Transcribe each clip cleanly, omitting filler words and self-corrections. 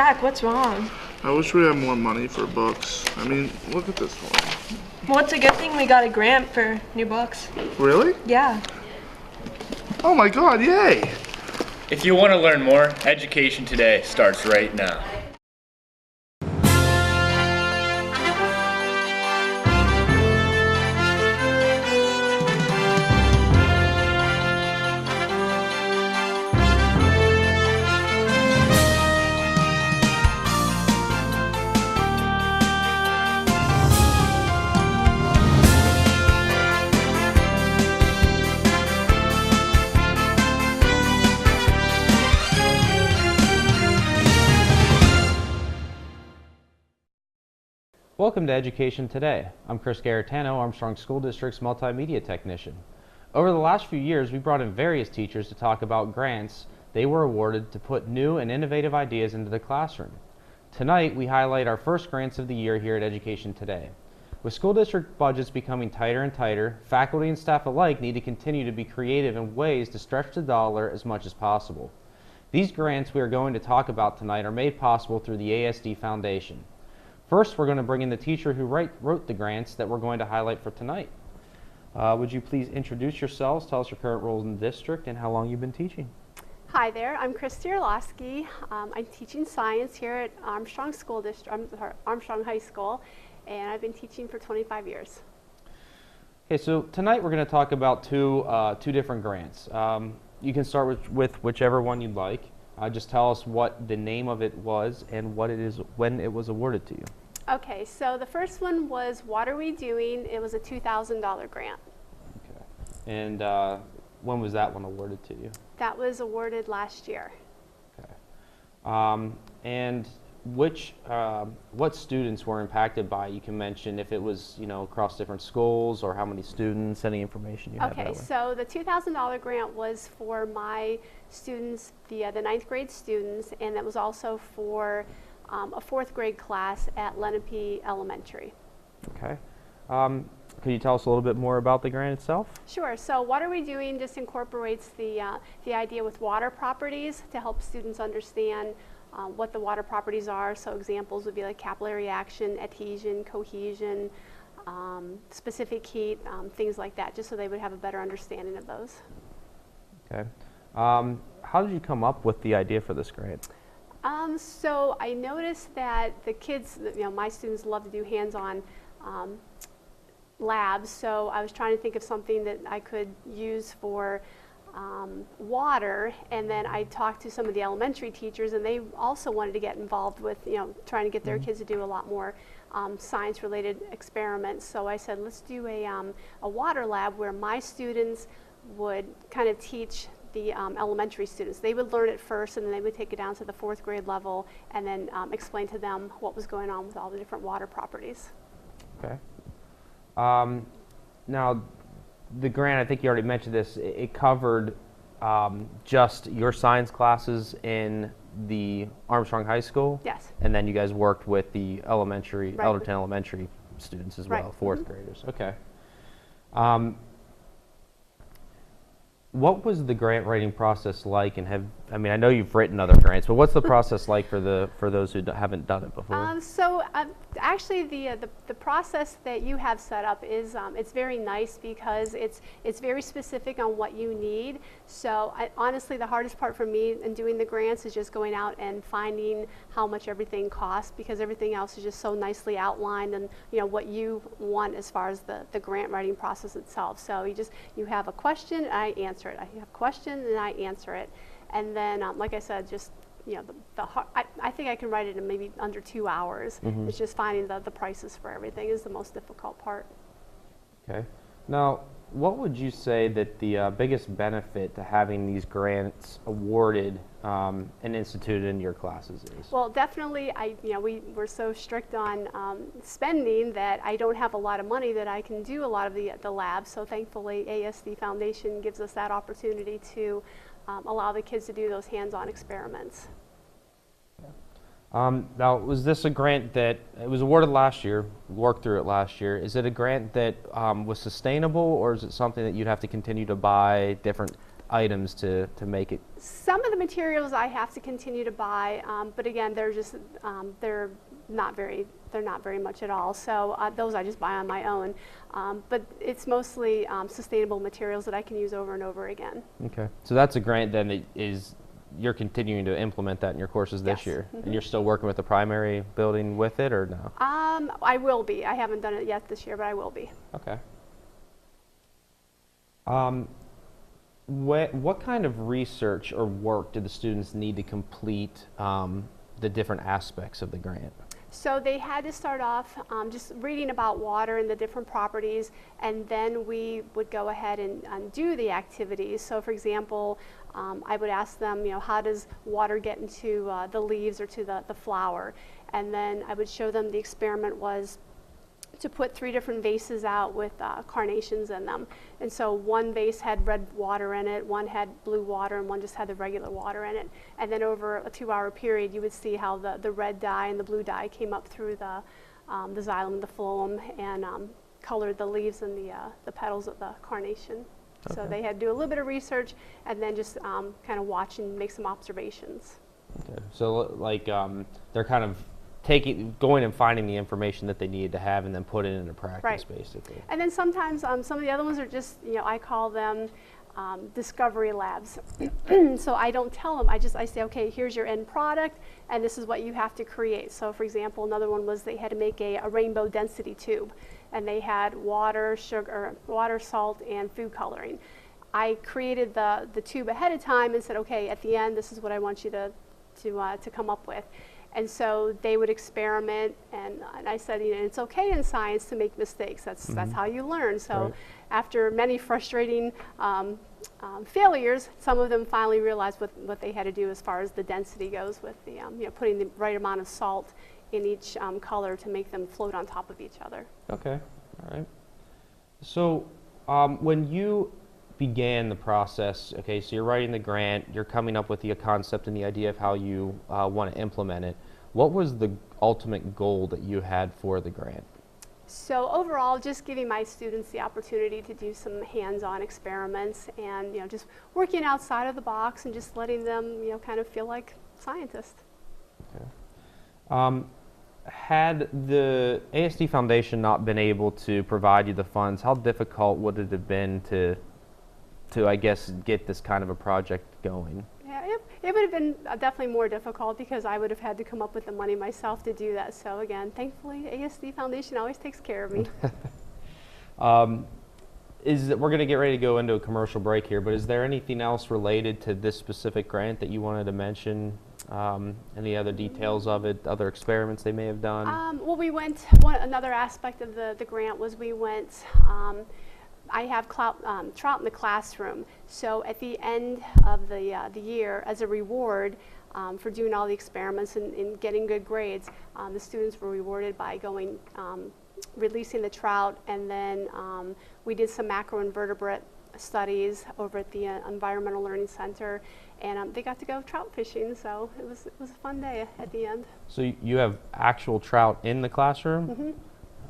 Jack, what's wrong? I wish we had more money for books. I mean, look at this one. Well, it's a good thing we got a grant for new books. Really? Yeah. Oh my God, yay! If you want to learn more, Education Today starts right now. Welcome to Education Today. I'm Chris GARRITANO, Armstrong School District's multimedia technician. Over the last few years, we brought in various teachers to talk about grants they were awarded to put new and innovative ideas into the classroom. Tonight, we highlight our first grants of the year here at Education Today. With school district budgets becoming tighter and tighter, faculty and staff alike need to continue to be creative in ways to stretch the dollar as much as possible. These grants we are going to talk about tonight are made possible through the ASD Foundation. First, we're going to bring in the teacher who wrote the grants that we're going to highlight for tonight. Would you please introduce yourselves, tell us your current role in the district, and how long you've been teaching? Hi there, I'm Christy Orlowski. I'm teaching science here at Armstrong School District, Armstrong High School, and I've been teaching for 25 years. Okay, so tonight we're going to talk about two different grants. You can start with whichever one you'd like. Just tell us what the name of it was and what it is, when it was awarded to you. Okay, so the first one was What Are We Doing? It was a $2,000 grant. Okay. And when was that one awarded to you? That was awarded last year. Okay. And what students were impacted by? You can mention if it was, across different schools or how many students, any information you have. Okay, so the $2,000 grant was for my students, the 9th grade students, and that was also for a 4th grade class at Lenape Elementary. Okay. Could you tell us a little bit more about the grant itself? Sure. So What Are We Doing just incorporates the idea with water properties to help students understand what the water properties are. So examples would be like capillary action, adhesion, cohesion, specific heat, things like that, just so they would have a better understanding of those. Okay. How did you come up with the idea for this grant? So I noticed that the kids, my students love to do hands-on labs, so I was trying to think of something that I could use for water, and then I talked to some of the elementary teachers, and they also wanted to get involved with, trying to get their kids to do a lot more science-related experiments. So I said, let's do a water lab where my students would kind of teach the elementary students. They would learn it first, and then they would take it down to the 4th grade level, and then explain to them what was going on with all the different water properties. Okay. Now, the grant, I think you already mentioned this, it covered just your science classes in the Armstrong High School? Yes. And then you guys worked with the elementary, Right. Elderton Elementary students as well, Right. 4th graders. Okay. What was the grant writing process like, and I know you've written other grants, but what's the process like for those who haven't done it before? Actually, the process that you have set up is it's very nice because it's very specific on what you need. So honestly, the hardest part for me in doing the grants is just going out and finding how much everything costs, because everything else is just so nicely outlined, and what you want as far as the grant writing process itself. So you have a question, and I answer it. I have a question, and I answer it, and then like I said, just I think I can write it in maybe under 2 hours. Mm-hmm. It's just finding the prices for everything is the most difficult part. Okay. Now, what would you say that the biggest benefit to having these grants awarded and instituted in your classes is? Well, definitely, we're so strict on spending that I don't have a lot of money that I can do a lot of the labs. So thankfully, ASD Foundation gives us that opportunity to allow the kids to do those hands-on experiments. Now, was this a grant that it was awarded last year, worked through it last year? Is it a grant that was sustainable, or is it something that you'd have to continue to buy different items to make it? Some of the materials I have to continue to buy, but again, they're just they're not very much at all. So those I just buy on my own. But it's mostly sustainable materials that I can use over and over again. Okay, so that's a grant then that is, you're continuing to implement that in your courses this Yes. year, and you're still working with the primary building with it, or no? I will be. I haven't done it yet this year, but I will be. Okay. What kind of research or work do the students need to complete the different aspects of the grant? So they had to start off just reading about water and the different properties, and then we would go ahead and do the activities. So for example, I would ask them, how does water get into the leaves or to the flower? And then I would show them the experiment was to put 3 different vases out with carnations in them. And so one vase had red water in it, one had blue water, and one just had the regular water in it. And then over a 2-hour period, you would see how the red dye and the blue dye came up through the xylem and the phloem and colored the leaves and the petals of the carnation. Okay. So they had to do a little bit of research and then just kind of watch and make some observations. Okay. So like they're kind of going and finding the information that they needed to have and then put it into practice, right. Basically. And then sometimes some of the other ones are just, I call them discovery labs. So I don't tell them, I say, okay, here's your end product and this is what you have to create. So for example, another one was they had to make a rainbow density tube, and they had water, sugar, water, salt, and food coloring. I created the tube ahead of time and said, okay, at the end, this is what I want you to come up with. And so they would experiment, and I said, it's okay in science to make mistakes. That's how you learn. So right. After many frustrating failures, some of them finally realized what they had to do as far as the density goes with the, putting the right amount of salt in each color to make them float on top of each other. Okay, all right. So when you began the process, okay, so you're writing the grant, you're coming up with the concept and the idea of how you want to implement it. What was the ultimate goal that you had for the grant? So overall, just giving my students the opportunity to do some hands-on experiments and just working outside of the box and just letting them kind of feel like scientists. Okay. Had the ASD Foundation not been able to provide you the funds, how difficult would it have been to I guess, get this kind of a project going? Yeah, it would have been definitely more difficult because I would have had to come up with the money myself to do that. So again, thankfully, ASD Foundation always takes care of me. We're going to get ready to go into a commercial break here, but is there anything else related to this specific grant that you wanted to mention? Any other details of it, other experiments they may have done? Well, we went, another aspect of the grant was we went, I have trout in the classroom. So at the end of the year, as a reward for doing all the experiments and getting good grades, the students were rewarded by going, releasing the trout, and then we did some macroinvertebrate studies over at the Environmental Learning Center, and they got to go trout fishing, so it was a fun day at the end. So you have actual trout in the classroom? Mm-hmm.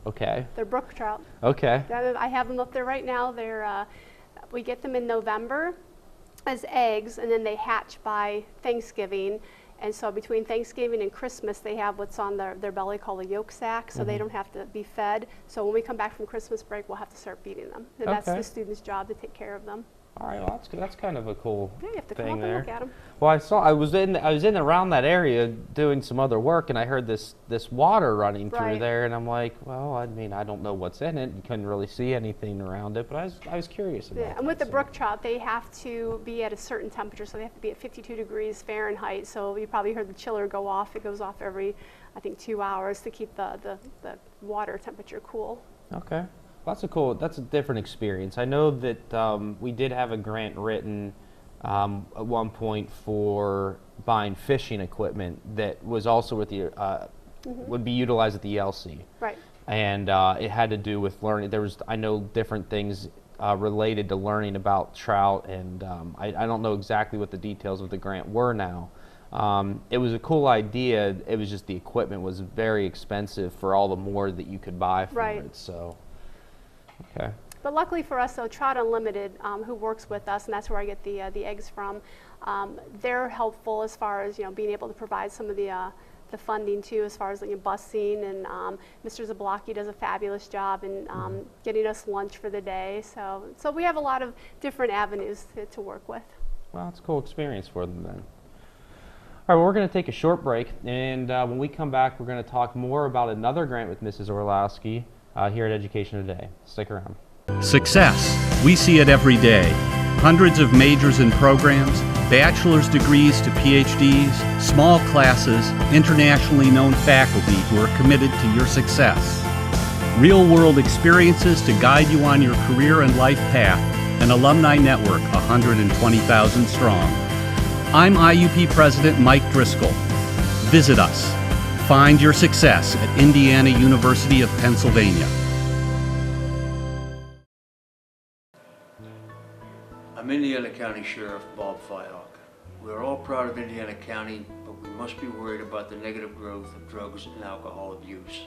Okay. They're brook trout. Okay. I have them up there right now. We get them in November as eggs, and then they hatch by Thanksgiving. And so between Thanksgiving and Christmas, they have what's on their belly called a yolk sac, so they don't have to be fed. So when we come back from Christmas break, we'll have to start feeding them. And that's the student's job to take care of them. All right, well, that's kind of a cool Yeah, you have to thing come up there. and look at them. Well, I was in around that area doing some other work, and I heard this water running through Right. there, and I'm like, well, I mean, I don't know what's in it. You couldn't really see anything around it, but I was curious about it. Yeah, and with the brook trout, they have to be at a certain temperature, so they have to be at 52 degrees Fahrenheit. So you probably heard the chiller go off. It goes off every, I think, 2 hours to keep the water temperature cool. Okay. Well, that's a different experience. I know that we did have a grant written at one point for buying fishing equipment that was also with the, would be utilized at the ELC. Right. And it had to do with learning. I know different things related to learning about trout, and I don't know exactly what the details of the grant were now. It was a cool idea. It was just the equipment was very expensive for all the more that you could buy from Right. it. So. Okay. But luckily for us, though, Trout Unlimited, who works with us, and that's where I get the eggs from, they're helpful as far as being able to provide some of the funding too, as far as busing, and Mr. Zablocki does a fabulous job in getting us lunch for the day. So we have a lot of different avenues to work with. Well, it's a cool experience for them then. All right, well, we're going to take a short break, and when we come back, we're going to talk more about another grant with Mrs. Orlowski here at Education Today. Stick around. Success. We see it every day. Hundreds of majors and programs, bachelor's degrees to PhDs, small classes, internationally known faculty who are committed to your success. Real-world experiences to guide you on your career and life path. An alumni network 120,000 strong. I'm IUP President Mike Driscoll. Visit us. Find your success at Indiana University of Pennsylvania. I'm Indiana County Sheriff Bob Fyhawk. We are all proud of Indiana County, but we must be worried about the negative growth of drugs and alcohol abuse.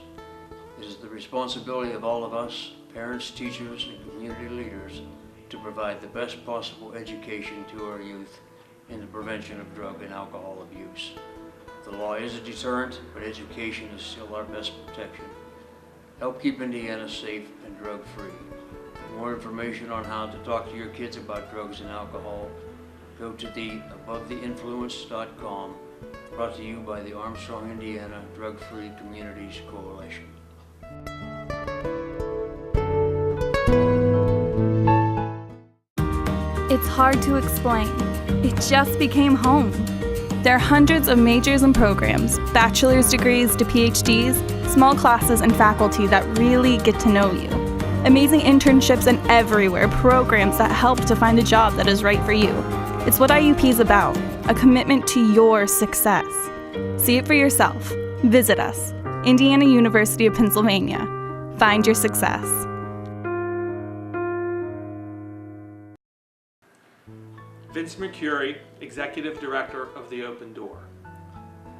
It is the responsibility of all of us, parents, teachers, and community leaders, to provide the best possible education to our youth in the prevention of drug and alcohol abuse. The law is a deterrent, but education is still our best protection. Help keep Indiana safe and drug-free. For more information on how to talk to your kids about drugs and alcohol, go to the AboveTheInfluence.com, brought to you by the Armstrong, Indiana Drug-Free Communities Coalition. It's hard to explain. It just became home. There are hundreds of majors and programs, bachelor's degrees to PhDs, small classes and faculty that really get to know you. Amazing internships and everywhere, programs that help to find a job that is right for you. It's what IUP is about, a commitment to your success. See it for yourself. Visit us, Indiana University of Pennsylvania. Find your success. Vince Mercuri, Executive Director of The Open Door.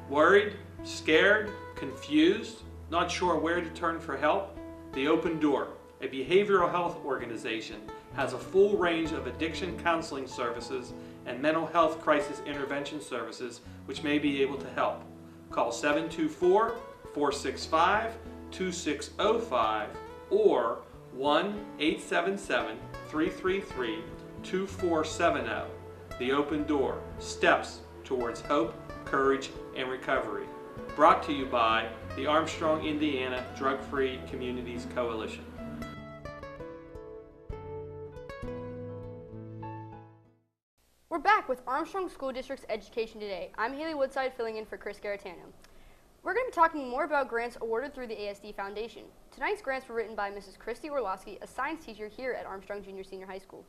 Worried, scared, confused, not sure where to turn for help? The Open Door, a behavioral health organization, has a full range of addiction counseling services and mental health crisis intervention services which may be able to help. Call 724-465-2605 or 1-877-333-2470. The Open Door, steps towards hope, courage, and recovery. Brought to you by the Armstrong, Indiana Drug-Free Communities Coalition. We're back with Armstrong School District's Education Today. I'm HAYLEY Woodside, filling in for Chris GARRITANO. We're going to be talking more about grants awarded through the ASD Foundation. Tonight's grants were written by Mrs. Christy Orlowski, a science teacher here at Armstrong Junior Senior High School.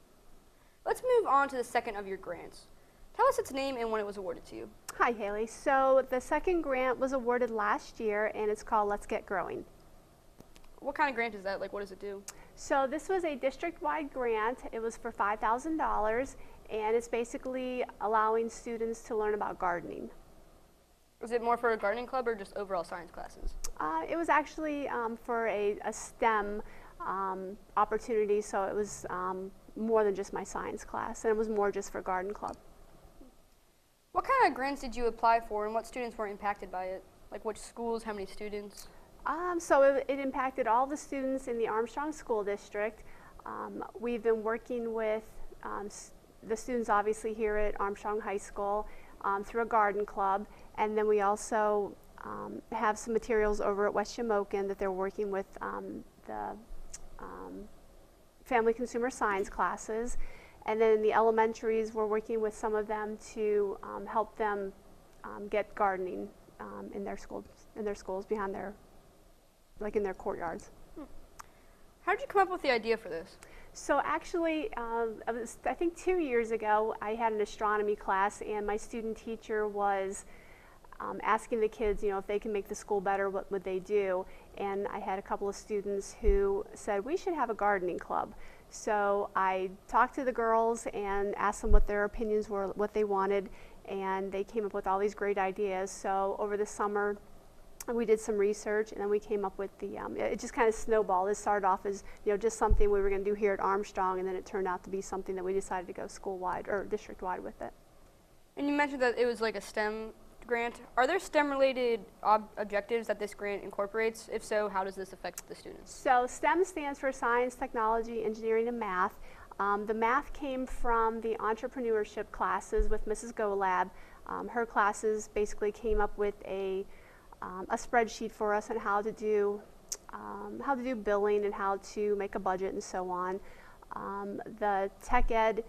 Let's move on to the second of your grants. Tell us its name and when it was awarded to you. Hi, Haley. So the second grant was awarded last year, and it's called Let's Get Growing. What kind of grant is that? Like, what does it do? So this was a district-wide grant. It was for $5,000, and it's basically allowing students to learn about gardening. Was it more for a gardening club or just overall science classes? It was actually for a STEM opportunity, so it was more than just my science class, and it was more just for garden club. What kind of grants did you apply for, and what students were impacted by it? Like which schools, how many students? So it impacted all the students in the Armstrong School District. We've been working with the students obviously here at Armstrong High School through a garden club, and then we also have some materials over at West Shamokin that they're working with the family consumer science classes. And then in the elementaries, we're working with some of them to help them get gardening in their schools behind their, like in their courtyards. How did you come up with the idea for this? So actually, I think 2 years ago, I had an astronomy class, and my student teacher was asking the kids, if they can make the school better, what would they do? And I had a couple of students who said, we should have a gardening club. So I talked to the girls and asked them what their opinions were, what they wanted, and they came up with all these great ideas. So over the summer, we did some research, and then we came up with the, it just kind of snowballed. It started off as, just something we were going to do here at Armstrong, and then it turned out to be something that we decided to go school-wide or district-wide with it. And you mentioned that it was like a STEM grant. Are there STEM-related objectives that this grant incorporates? If so, how does this affect the students? So STEM stands for science, technology, engineering, and math. The math came from the entrepreneurship classes with Mrs. Golab. Her classes basically came up with a spreadsheet for us on how to do billing and how to make a budget and so on. The tech ed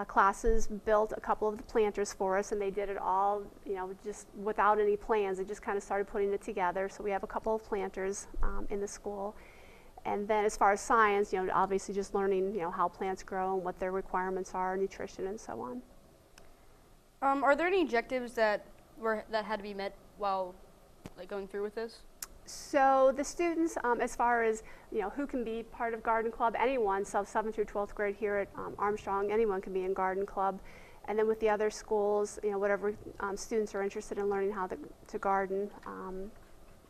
classes built a couple of the planters for us, and they did it all, just without any plans. They just kind of started putting it together. So we have a couple of planters in the school. And then as far as science, obviously just learning, how plants grow and what their requirements are, nutrition and so on. Are there any objectives that had to be met while going through with this? So the students, as far as who can be part of garden club, anyone, so 7th through 12th grade here at Armstrong, anyone can be in garden club. And then with the other schools, whatever students are interested in learning how to garden,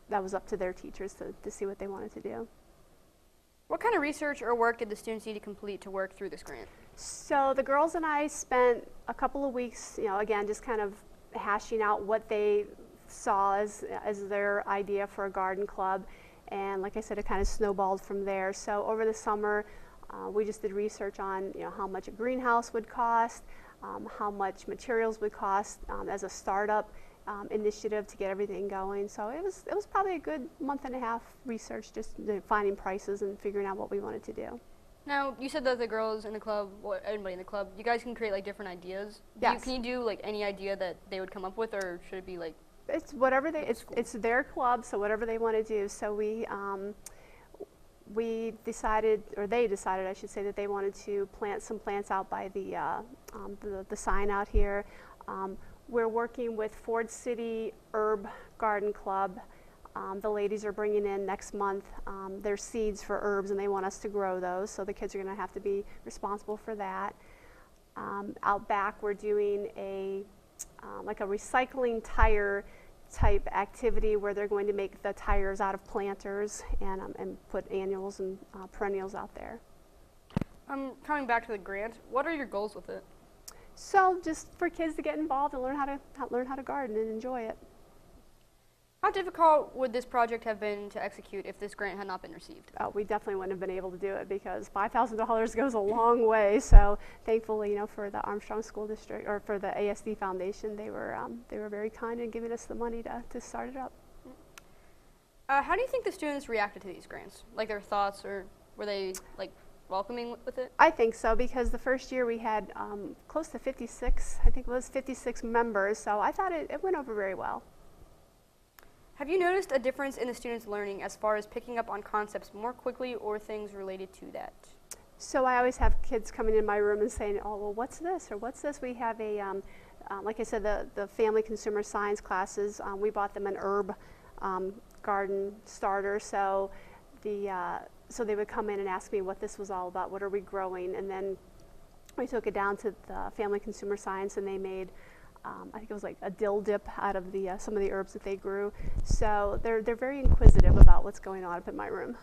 that was up to their teachers to see what they wanted to do. What kind of research or work did the students need to complete to work through this grant? So the girls and I spent a couple of weeks, again, just kind of hashing out what they saw as their idea for a garden club. And like I said, it kind of snowballed from there. So over the summer, we just did research on how much a greenhouse would cost, how much materials would cost as a startup initiative to get everything going. So it was probably a good month and a half research, just finding prices and figuring out what we wanted to do. Now, you said that the girls in the club, or everybody in the club, you guys can create different ideas. Yes. Can you do any idea that they would come up with, or should it be It's whatever it's their club, so whatever they want to do. So we decided, or they decided, I should say, that they wanted to plant some plants out by the sign out here. We're working with Ford City Herb Garden Club. The ladies are bringing in next month their seeds for herbs, and they want us to grow those, so the kids are going to have to be responsible for that. Out back, we're doing a recycling tire type activity where they're going to make the tires out of planters and put annuals and perennials out there. Coming back to the grant, what are your goals with it? So just for kids to get involved and learn how to garden and enjoy it. How difficult would this project have been to execute if this grant had not been received? We definitely wouldn't have been able to do it because $5,000 goes a long way. So thankfully, for the Armstrong School District or for the ASD Foundation, they were very kind in giving us the money to start it up. How do you think the students reacted to these grants? Their thoughts, or were they welcoming with it? I think so, because the first year we had close to 56, I think it was 56 members. So I thought it went over very well. Have you noticed a difference in the students' learning as far as picking up on concepts more quickly or things related to that? So I always have kids coming in my room and saying, oh, well, what's this or what's this? We have a, like I said, the family consumer science classes, we bought them an herb garden starter. So so they would come in and ask me what this was all about, what are we growing? And then we took it down to the family consumer science, and they made I think it was a dill dip out of some of the herbs that they grew. So they're very inquisitive about what's going on up in my room.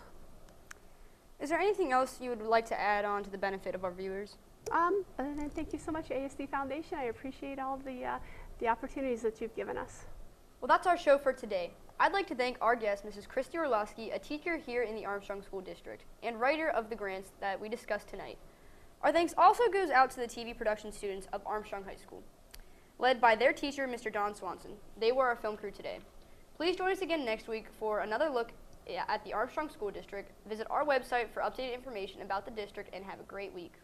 Is there anything else you would like to add on to the benefit of our viewers? Other than thank you so much, ASD Foundation. I appreciate all of the opportunities that you've given us. Well, that's our show for today. I'd like to thank our guest, Mrs. Christy Orlowski, a teacher here in the Armstrong School District and writer of the grants that we discussed tonight. Our thanks also goes out to the TV production students of Armstrong High School, led by their teacher, Mr. Don Swanson. They were our film crew today. Please join us again next week for another look at the Armstrong School District. Visit our website for updated information about the district, and have a great week.